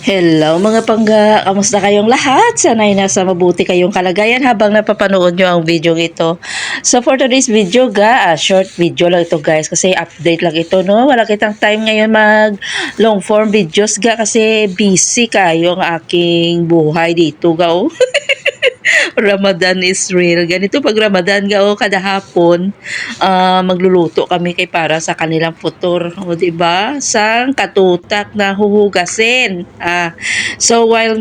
Hello mga pangga, kamusta kayong lahat? Sana'y nasa mabuti kayong kalagayan habang napapanood nyo ang video ito. So for today's video short video lang ito guys kasi update lang ito no. Wala kitang time ngayon mag long form videos kasi busy kayo ang aking buhay dito oh. Ramadan is real. Ganito pag Ramadan kada hapon, magluluto kami kay para sa kanilang futur. O diba? Sang katutak na huhugasin. So while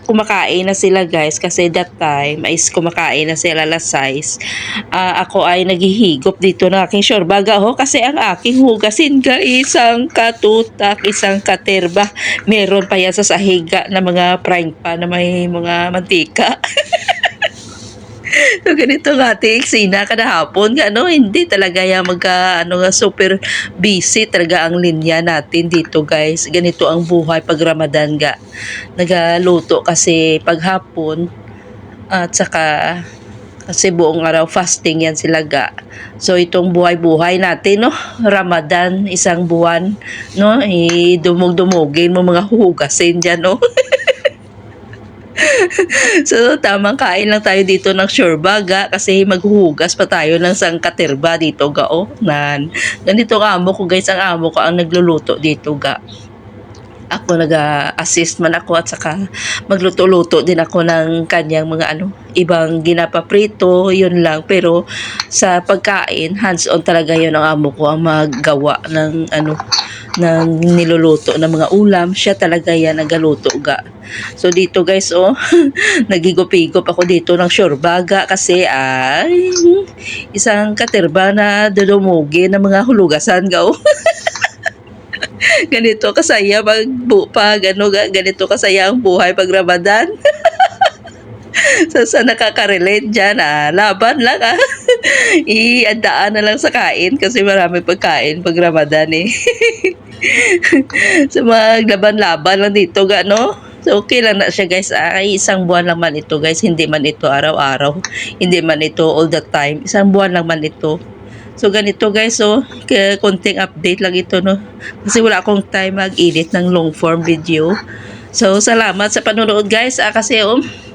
kumakain na sila guys, kasi that time is kumakain na sila alas 6, ako ay naghihigop dito ng aking shorbaga kasi ang aking hugasin isang katutak, isang katerba. Meron pa yan sa sahiga na mga frying pan na may mga mantika. So ganito nga ating eksena kada hapon hindi talaga yan super busy talaga ang linya natin dito guys. Ganito ang buhay pag Ramadan nagaluto kasi pag hapon at saka kasi buong araw fasting yan sila So itong buhay-buhay natin Ramadan, isang buwan dumug-dumugin mo mga hugasin dyan So, tamang kain lang tayo dito ng shorbaga kasi maghuhugas pa tayo ng sangkaterba dito Ganito ang amo ko guys, ang amo ko ang nagluluto dito Ako nag-assist man ako at saka magluto-luto din ako ng kanyang mga ibang ginapaprito, yun lang. Pero sa pagkain, hands-on talaga yun ang amo ko ang maggawa ng ng niluluto ng mga ulam. Siya talaga yan nagaluto So dito guys nagigop-igop ako dito ng shorbaga kasi ay isang katerba na dudumugi ng mga hulugasan Ganito kasaya ganito kasaya ang buhay pag Ramadan. Sa nakaka-relate dyan laban lang iandaan na lang sa kain kasi marami pagkain pag Ramadan So maglaban-laban lang dito So okay lang na siya guys ay isang buwan lang man ito guys, hindi man ito araw-araw, hindi man ito all the time, isang buwan lang man ito. So ganito guys konting update lang ito kasi wala akong time mag-edit ng long form video. So salamat sa panonood guys kasi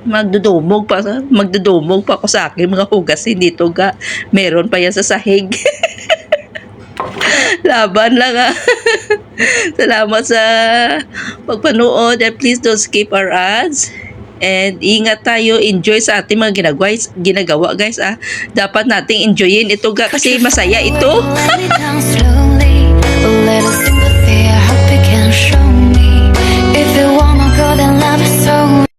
magdudumog pa ako sa akin mga hugasin dito meron pa yan sa sahig. Laban lang Salamat sa pagpanood and please don't skip our ads. And ingat tayo, enjoy sa ating mga ginagawa guys Dapat nating enjoyin ito kasi masaya ito.